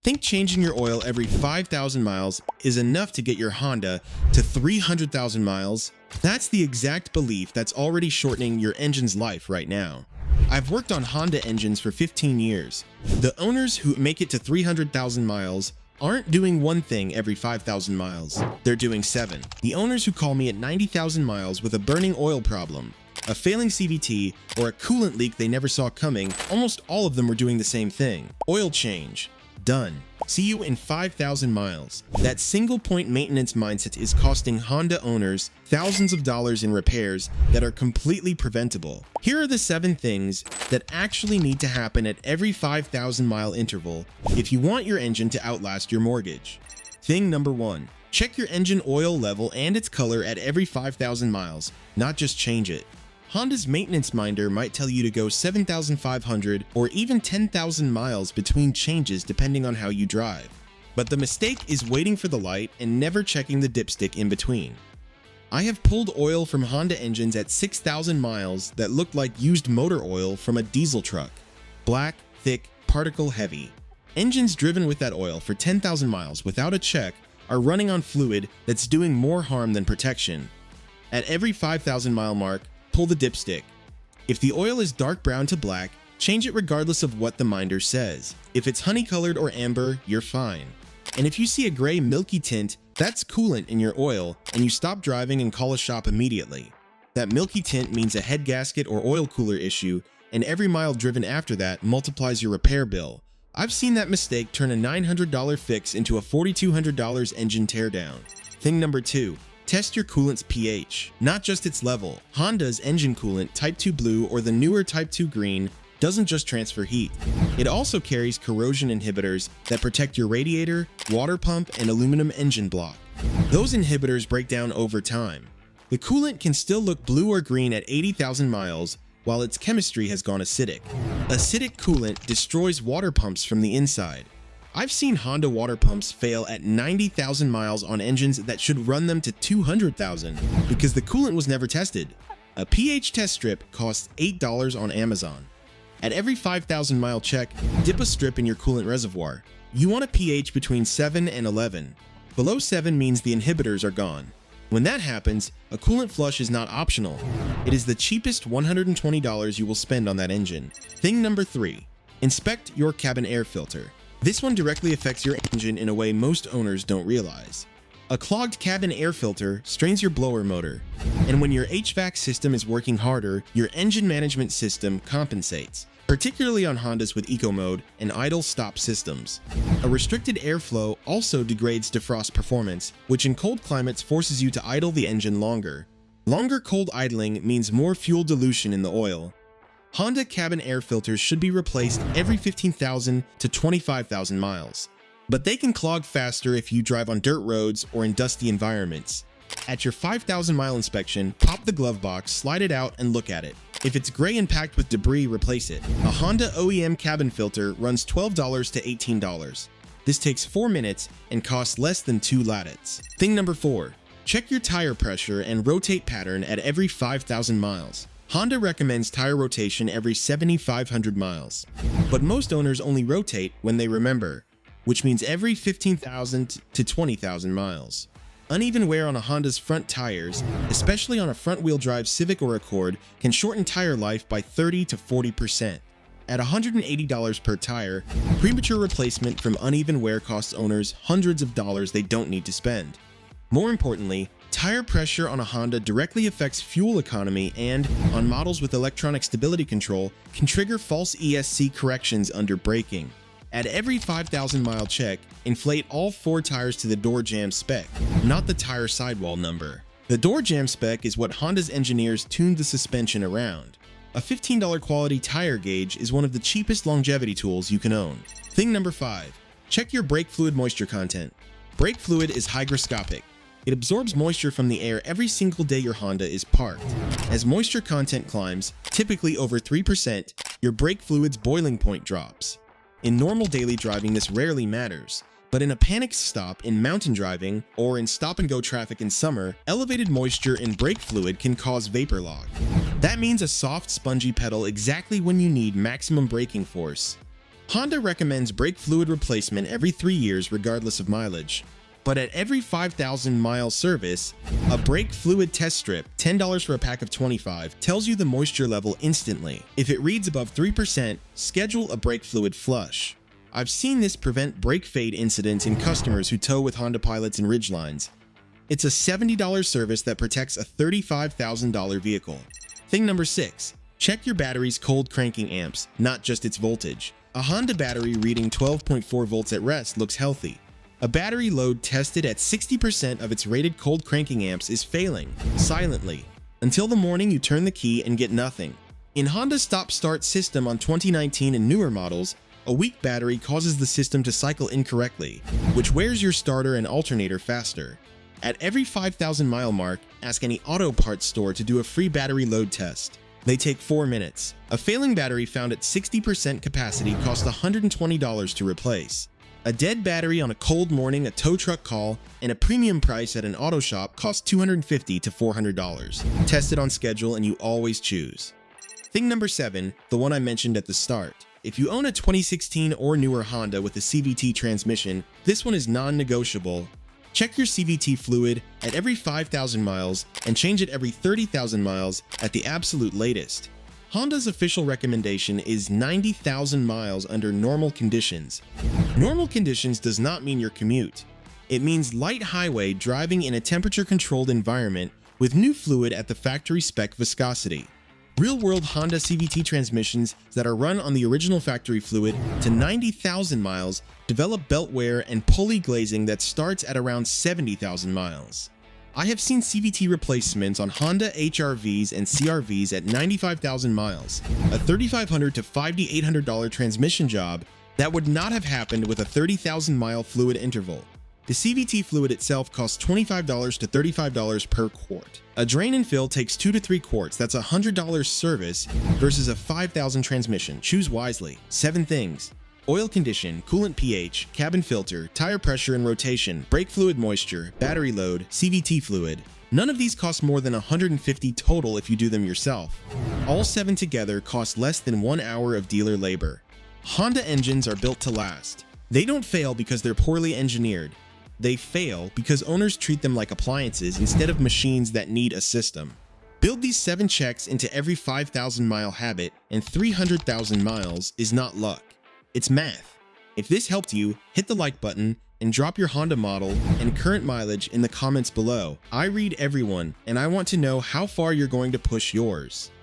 Think changing your oil every 5,000 miles is enough to get your Honda to 300,000 miles? That's the exact belief that's already shortening your engine's life right now. I've worked on Honda engines for 15 years. The owners who make it to 300,000 miles aren't doing one thing every 5,000 miles. They're doing 7. The owners who call me at 90,000 miles with a burning oil problem, a failing CVT, or a coolant leak they never saw coming, almost all of them were doing the same thing. Oil change. Done. See you in 5,000 miles. That single-point maintenance mindset is costing Honda owners thousands of dollars in repairs that are completely preventable. Here are the 7 things that actually need to happen at every 5,000-mile interval if you want your engine to outlast your mortgage. Thing number 1. Check your engine oil level and its color at every 5,000 miles, not just change it. Honda's maintenance minder might tell you to go 7,500 or even 10,000 miles between changes depending on how you drive. But the mistake is waiting for the light and never checking the dipstick in between. I have pulled oil from Honda engines at 6,000 miles that looked like used motor oil from a diesel truck. Black, thick, particle heavy. Engines driven with that oil for 10,000 miles without a check are running on fluid that's doing more harm than protection. At every 5,000 mile mark, pull the dipstick. If the oil is dark brown to black, change it regardless of what the minder says. If it's honey-colored or amber, you're fine. And if you see a gray milky tint, that's coolant in your oil, and you stop driving and call a shop immediately. That milky tint means a head gasket or oil cooler issue, and every mile driven after that multiplies your repair bill. I've seen that mistake turn a $900 fix into a $4,200 engine teardown. Thing number 2. Test your coolant's pH, not just its level. Honda's engine coolant Type 2 Blue or the newer Type 2 Green doesn't just transfer heat. It also carries corrosion inhibitors that protect your radiator, water pump, and aluminum engine block. Those inhibitors break down over time. The coolant can still look blue or green at 80,000 miles, while its chemistry has gone acidic. Acidic coolant destroys water pumps from the inside. I've seen Honda water pumps fail at 90,000 miles on engines that should run them to 200,000 because the coolant was never tested. A pH test strip costs $8 on Amazon. At every 5,000 mile check, dip a strip in your coolant reservoir. You want a pH between 7 and 11. Below 7 means the inhibitors are gone. When that happens, a coolant flush is not optional. It is the cheapest $120 you will spend on that engine. Thing number 3. Inspect your cabin air filter. This one directly affects your engine in a way most owners don't realize. A clogged cabin air filter strains your blower motor, and when your HVAC system is working harder, your engine management system compensates, particularly on Hondas with Eco Mode and idle stop systems. A restricted airflow also degrades defrost performance, which in cold climates forces you to idle the engine longer. Longer cold idling means more fuel dilution in the oil. Honda cabin air filters should be replaced every 15,000 to 25,000 miles. But they can clog faster if you drive on dirt roads or in dusty environments. At your 5,000 mile inspection, pop the glove box, slide it out, and look at it. If it's gray and packed with debris, replace it. A Honda OEM cabin filter runs $12 to $18. This takes 4 minutes and costs less than 2 latits. Thing number 4. Check your tire pressure and rotate pattern at every 5,000 miles. Honda recommends tire rotation every 7,500 miles, but most owners only rotate when they remember, which means every 15,000 to 20,000 miles. Uneven wear on a Honda's front tires, especially on a front-wheel drive Civic or Accord, can shorten tire life by 30 to 40%. At $180 per tire, premature replacement from uneven wear costs owners hundreds of dollars they don't need to spend. More importantly, tire pressure on a Honda directly affects fuel economy and, on models with electronic stability control, can trigger false ESC corrections under braking. At every 5,000 mile check, inflate all 4 tires to the door jamb spec, not the tire sidewall number. The door jamb spec is what Honda's engineers tuned the suspension around. A $15 quality tire gauge is one of the cheapest longevity tools you can own. Thing number 5. Check your brake fluid moisture content. Brake fluid is hygroscopic. It absorbs moisture from the air every single day your Honda is parked. As moisture content climbs, typically over 3%, your brake fluid's boiling point drops. In normal daily driving, this rarely matters, but in a panic stop in mountain driving or in stop-and-go traffic in summer, elevated moisture in brake fluid can cause vapor lock. That means a soft, spongy pedal exactly when you need maximum braking force. Honda recommends brake fluid replacement every 3 years regardless of mileage. But at every 5,000-mile service, a brake fluid test strip, $10 for a pack of 25, tells you the moisture level instantly. If it reads above 3%, schedule a brake fluid flush. I've seen this prevent brake fade incidents in customers who tow with Honda Pilots and Ridgelines. It's a $70 service that protects a $35,000 vehicle. Thing number 6. Check your battery's cold cranking amps, not just its voltage. A Honda battery reading 12.4 volts at rest looks healthy. A battery load tested at 60% of its rated cold cranking amps is failing, silently, until the morning you turn the key and get nothing. In Honda's stop-start system on 2019 and newer models, a weak battery causes the system to cycle incorrectly, which wears your starter and alternator faster. At every 5,000-mile mark, ask any auto parts store to do a free battery load test. They take 4 minutes. A failing battery found at 60% capacity costs $120 to replace. A dead battery on a cold morning, a tow truck call, and a premium price at an auto shop costs $250 to $400. Test it on schedule and you always choose. Thing number 7, the one I mentioned at the start. If you own a 2016 or newer Honda with a CVT transmission, this one is non-negotiable. Check your CVT fluid at every 5,000 miles and change it every 30,000 miles at the absolute latest. Honda's official recommendation is 90,000 miles under normal conditions. Normal conditions does not mean your commute. It means light highway driving in a temperature-controlled environment with new fluid at the factory spec viscosity. Real-world Honda CVT transmissions that are run on the original factory fluid to 90,000 miles develop belt wear and pulley glazing that starts at around 70,000 miles. I have seen CVT replacements on Honda HR-Vs and CR-Vs at 95,000 miles, a $3,500 to $5,800 transmission job that would not have happened with a 30,000-mile fluid interval. The CVT fluid itself costs $25 to $35 per quart. A drain and fill takes 2 to 3 quarts, that's a $100 service versus a 5,000 transmission. Choose wisely. 7 things: oil condition, coolant pH, cabin filter, tire pressure and rotation, brake fluid moisture, battery load, CVT fluid. None of these cost more than $150 total if you do them yourself. All 7 together cost less than 1 hour of dealer labor. Honda engines are built to last. They don't fail because they're poorly engineered. They fail because owners treat them like appliances instead of machines that need a system. Build these 7 checks into every 5,000-mile habit, and 300,000 miles is not luck. It's math. If this helped you, hit the like button and drop your Honda model and current mileage in the comments below. I read everyone, and I want to know how far you're going to push yours.